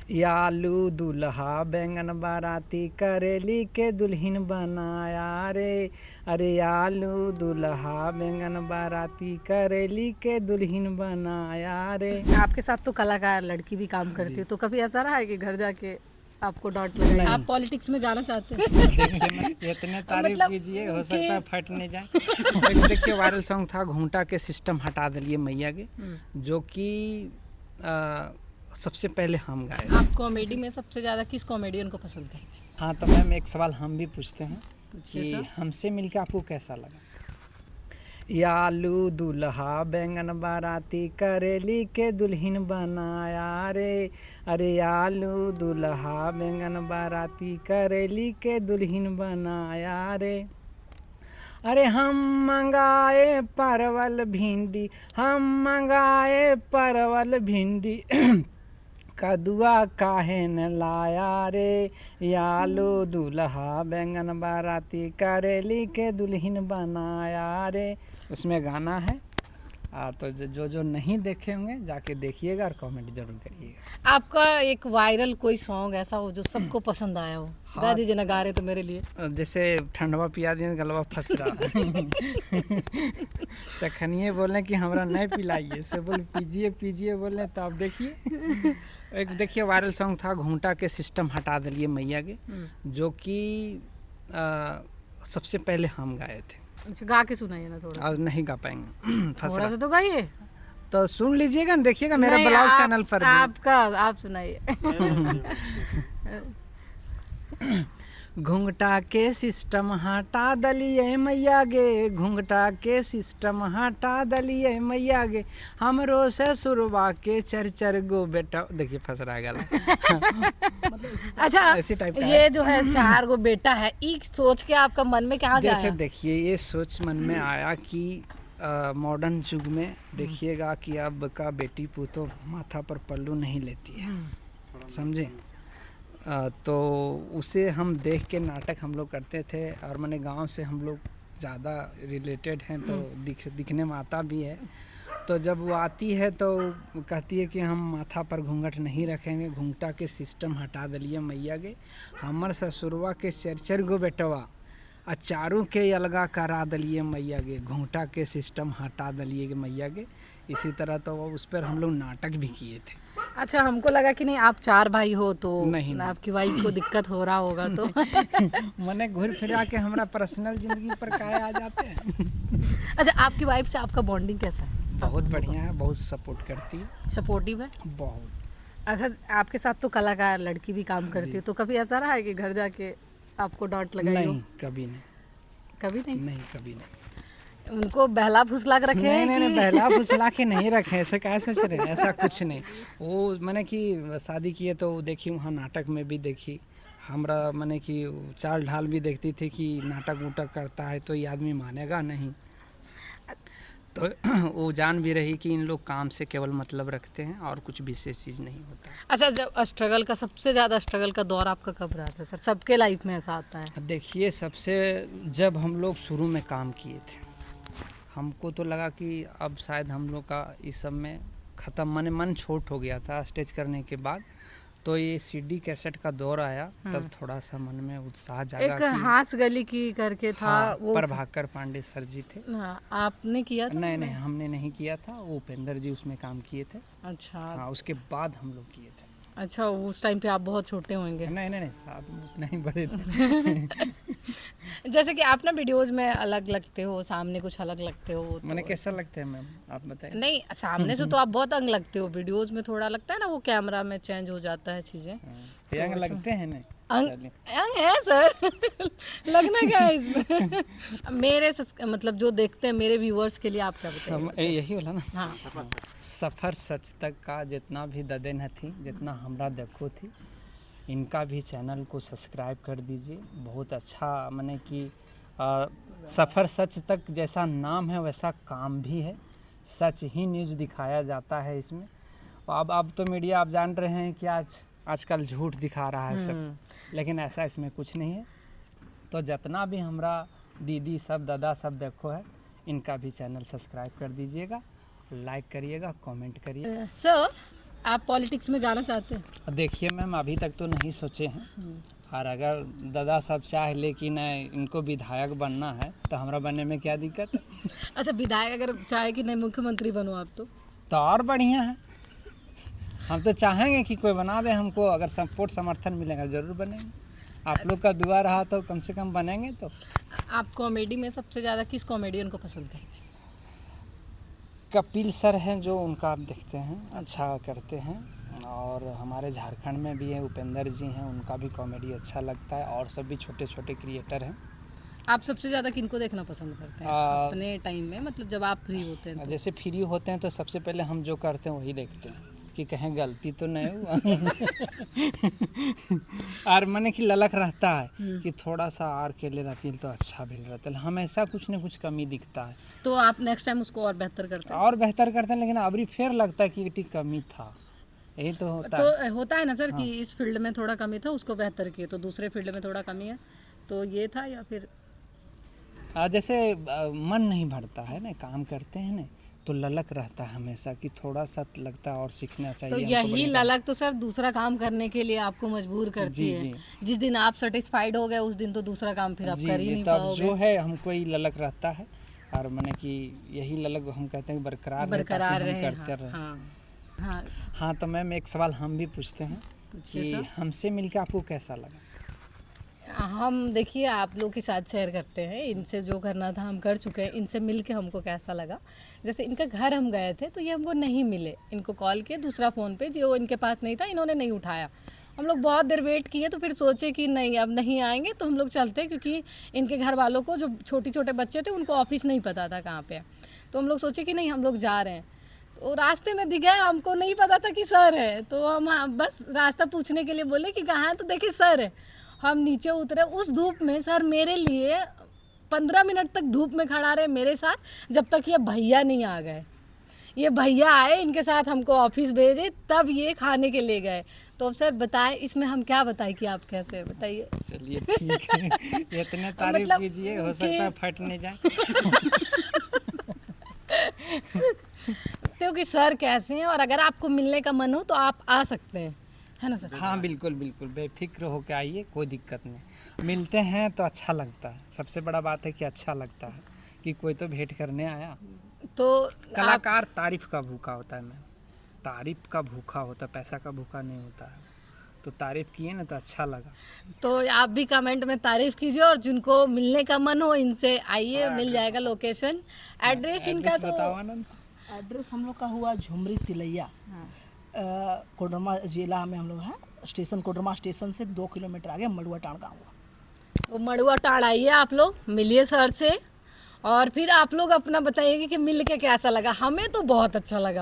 आलू दूल्हा बैंगन बाराती करेली के दुल्हन बनाया रे। अरे आलू दूल्हा बैंगन बाराती करेली के दुल्हन बनाया रे। आपके साथ तो कलाकार लड़की भी काम करती है, तो कभी ऐसा रहा है कि घर जाके आपको डांट लगाई? आप पॉलिटिक्स में जाना चाहते हैं? देखिए इतने तारीफ कीजिए, हो सकता है फट नहीं जाए। देखिए वायरल सॉन्ग था घूंटा के सिस्टम हटा दिलिए मैया के, जो कि सबसे पहले हम गाए। आप कॉमेडी में सबसे ज़्यादा किस कॉमेडियन को पसंद करते हैं? हाँ तो मैम एक सवाल हम भी पूछते हैं कि हमसे मिलकर आपको कैसा लगा? आलू दूल्हा बैंगन बाराती करेली के दुल्हन बनाया रे। अरे आलू दूल्हा बैंगन बाराती करेली के दुल्हन बनाया रे। अरे हम मंगाए परवल भिंडी, हम मंगाए परवल भिंडी कदुआ काहे न लाया रे। आलू दूल्हा बैंगन बाराती करेली के दुल्हन बनाया रे। उसमें गाना है। तो जो नहीं देखे होंगे जाके देखिएगा और कमेंट जरूर करिएगा। आपका एक वायरल कोई सॉन्ग ऐसा हो जो सबको पसंद आया हो? हाँ, गा दीजिए ना, गा रहे तो मेरे लिए। जैसे ठंडवा पिया दिए गलवा फंस रहा। तो खनिए बोले कि हमरा नहीं पिलाइए, से बोले पीजिए पीजिए बोले, तो आप देखिए। एक देखिए वायरल सॉन्ग था घूंटा के सिस्टम हटा दिलिए मैया के, जो कि सबसे पहले हम गाए थे। अच्छा, गा के सुनाइए ना थोड़ा। और नहीं गा पाएंगे। थोड़ा सा तो गाइए। तो सुन लीजिएगा, देखिएगा मेरा ब्लॉग चैनल पर आप सुनाइए। घुंघटा के सिस्टम हटा दलिए मैया गे, घुंघटा के सिस्टम हटा दलिए मैया गे, हमरो से सुरवा के चर चर गो बेटा। देखिए फंस रहा गला। अच्छा, ऐसी टाइप का ये जो है 4 गो बेटा है, एक सोच के आपका मन में क्या जाया? जैसे देखिए ये सोच मन में आया कि मॉडर्न युग में देखिएगा कि अब का बेटी पूतो माथा पर पल्लू नहीं लेती है, समझे? तो उसे हम देख के नाटक हम लोग करते थे, और मैंने गांव से हम लोग ज़्यादा रिलेटेड हैं, तो दिखने में आता भी है। तो जब वो आती है तो कहती है कि हम माथा पर घूंघट नहीं रखेंगे, घूंघटा के सिस्टम हटा दिलिए मैया के, हमर ससुरवा के चरचर गो बेटवा आ चारों के अलगा करा दिलिए मैया के, घूंघटा के सिस्टम हटा दिलिए मैया के। इसी तरह तो उस पर हम लोग नाटक भी किए थे। अच्छा, हमको लगा कि नहीं आप 4 भाई हो तो नहीं। आपकी वाइफ को दिक्कत हो रहा होगा तो। मैंने घूर फिरा के हमारा पर्सनल जिंदगी पर काहे आ जाते हैं। अच्छा, आपकी वाइफ से आपका बॉन्डिंग कैसा है? बहुत बढ़िया है, बहुत सपोर्ट करती है, सपोर्टिव है बहुत। अच्छा, आपके साथ तो कलाकार लड़की भी काम करती है, तो कभी ऐसा रहा है कि घर जाके आपको डांट लगाई हो? नहीं, कभी नहीं। कभी नहीं? नहीं, कभी नहीं। उनको बहला फुसला के रखे हैं? नहीं, बहला फुसला के नहीं रखे, ऐसे क्या सोच रहे हैं? ऐसा कुछ नहीं। वो मैंने कि शादी किए तो देखी, वहाँ नाटक में भी देखी, हमरा मैंने कि चाल ढाल भी देखती थी कि नाटक वूटक करता है तो ये आदमी मानेगा नहीं, तो वो जान भी रही कि इन लोग काम से केवल मतलब रखते हैं और कुछ विशेष चीज़ नहीं होता। अच्छा, जब स्ट्रगल का सबसे ज़्यादा स्ट्रगल का दौर आपका कब रहा था सर? सबके लाइफ में ऐसा आता है। देखिए, सबसे जब हम लोग शुरू में काम किए थे, हमको तो लगा कि अब शायद हम लोग का इस सब में ख़त्म, मन छोट हो गया था स्टेज करने के बाद। तो ये सीडी कैसेट का दौर आया, तब थोड़ा सा मन में उत्साह जागा। एक हास गली की करके था, हाँ, वो प्रभाकर पांडे सर जी थे। हाँ, आपने किया था? नहीं, हमने नहीं किया था, वो उपेंद्र जी उसमें काम किए थे। अच्छा। हाँ, उसके बाद हम लोग किए थे। अच्छा, उस टाइम पे आप बहुत छोटे होंगे। नहीं, साहब उतना ही बड़े थे। जैसे कि आप ना वीडियोज में अलग लगते हो, सामने कुछ अलग लगते हो, तो मैंने कैसा लगता है मैम, आप बताइए। नहीं, सामने से तो आप बहुत अंग लगते हो, वीडियोज में थोड़ा लगता है ना, वो कैमरा में चेंज हो जाता है चीजें। यंग लगते हैं ना? अंग है सर। लगना क्या है इसमें? मेरे मतलब जो देखते हैं मेरे व्यूअर्स के लिए आप क्या बताइए? यही बोला ना। हाँ। सफ़र सच तक का जितना भी ददे न थी, जितना हमरा देखो थी, इनका भी चैनल को सब्सक्राइब कर दीजिए। बहुत अच्छा, मैंने कि सफ़र सच तक जैसा नाम है वैसा काम भी है, सच ही न्यूज़ दिखाया जाता है इसमें। अब तो मीडिया आप जान रहे हैं कि आजकल झूठ दिखा रहा है सब, लेकिन ऐसा इसमें कुछ नहीं है। तो जितना भी हमरा दीदी सब दादा सब देखो है, इनका भी चैनल सब्सक्राइब कर दीजिएगा, लाइक करिएगा, कमेंट करिए। सर, आप पॉलिटिक्स में जाना चाहते हैं? देखिए मैम, अभी तक तो नहीं सोचे हैं, और अगर दादा साहब चाह ले कि नहीं इनको विधायक बनना है तो हमरा बनने में क्या दिक्कत है। अच्छा, विधायक अगर चाहे कि नहीं मुख्यमंत्री बनो आप तो और बढ़िया है। हम तो चाहेंगे कि कोई बना दे हमको, अगर सपोर्ट समर्थन मिलेगा ज़रूर बनेंगे। आप लोग का दुआ रहा तो कम से कम बनेंगे। तो आप कॉमेडी में सबसे ज़्यादा किस कॉमेडियन को पसंद करते हैं? कपिल सर हैं जो, उनका आप देखते हैं, अच्छा करते हैं। और हमारे झारखंड में भी है उपेंद्र जी हैं, उनका भी कॉमेडी अच्छा लगता है। और सब भी छोटे छोटे क्रिएटर हैं। आप सबसे ज़्यादा किनको देखना पसंद करते हैं अपने टाइम में, मतलब जब आप फ्री होते हैं तो? जैसे फ्री होते हैं तो सबसे पहले हम जो करते हैं वही देखते हैं कि कहीं गलती तो नहीं हुआ। और मैंने कि ललक रहता है कि थोड़ा सा और केले रहती तो अच्छा भी रहता है, हमेशा कुछ न कुछ कमी दिखता है। तो आप नेक्स्ट टाइम उसको और बेहतर करते हैं? और बेहतर करते हैं, लेकिन अभी फिर लगता है कि ये कमी था। यही तो होता है। तो होता है ना सर कि इस फील्ड में थोड़ा कमी था, उसको बेहतर किए, तो दूसरे फील्ड में थोड़ा कमी है, तो ये था या फिर? जैसे मन नहीं भरता है ना, काम करते हैं ना तो ललक रहता है हमेशा कि थोड़ा सा लगता है और सीखना चाहिए। तो यही ललक तो सर दूसरा काम करने के लिए आपको मजबूर करती है। जिस दिन आप सेटिस्फाइड हो गए उस दिन तो दूसरा काम फिर आप कर ही नहीं पाओगे। जो है हमको ही ललक रहता है, और मैंने कि यही ललक हम कहते हैं बरकरार रहे, करते रहे। हाँ, तो मैम एक सवाल हम भी पूछते हैं कि हमसे मिलकर आपको कैसा लगा? हम देखिए आप लोग के साथ शेयर करते हैं, इनसे जो करना था हम कर चुके हैं, इनसे मिल के हमको कैसा लगा। जैसे इनका घर हम गए थे तो ये हमको नहीं मिले, इनको कॉल किए दूसरा फ़ोन पे, जो इनके पास नहीं था इन्होंने नहीं उठाया। हम लोग बहुत देर वेट किए, तो फिर सोचे कि नहीं अब नहीं आएंगे तो हम लोग चलते, क्योंकि इनके घर वालों को जो छोटे छोटे बच्चे थे उनको ऑफिस नहीं पता था कहाँ पे, तो हम लोग सोचे कि नहीं हम लोग जा रहे हैं। तो रास्ते में दिखे, हमको नहीं पता था कि सर है, तो हम बस रास्ता पूछने के लिए बोले कि कहाँ है, तो देखिए सर है। हम नीचे उतरे, उस धूप में सर मेरे लिए 15 मिनट तक धूप में खड़ा रहे मेरे साथ, जब तक ये भैया नहीं आ गए। ये भैया आए, इनके साथ हमको ऑफिस भेजे, तब ये खाने के ले गए। तो अब सर बताएं इसमें हम क्या बताएं कि आप कैसे, बताइए। चलिए ठीक है, इतने तारीफ मतलब कीजिए, हो सकता है फट नहीं जाए। क्योंकि सर कैसे हैं, और अगर आपको मिलने का मन हो तो आप आ सकते हैं, है ना सर? हाँ बिल्कुल बिल्कुल, बेफिक्र होकर आइए, कोई दिक्कत नहीं। मिलते हैं तो अच्छा लगता है, सबसे बड़ा बात है कि अच्छा लगता है कि कोई तो भेंट करने आया। तो कलाकार तारीफ का भूखा होता है मैम, तारीफ का भूखा होता है, पैसा का भूखा नहीं होता है। तो तारीफ किए ना तो अच्छा लगा। तो आप भी कमेंट में तारीफ कीजिए, और जिनको मिलने का मन हो इनसे आइए, मिल जाएगा लोकेशन, एड्रेस इनका। तो बताओ आनंद। एड्रेस हम लोग का हुआ झुमरी तिलैया, कोडरमा जिला में हम लोग हैं। स्टेशन कोडरमा स्टेशन से 2 किलोमीटर आगे मड़ुआ टाण गाँव हुआ। तो मड़ुआ टाण आइए, आप लोग मिलिए सर से, और फिर आप लोग अपना बताइएगा कि मिल के कैसा लगा। हमें तो बहुत अच्छा लगा।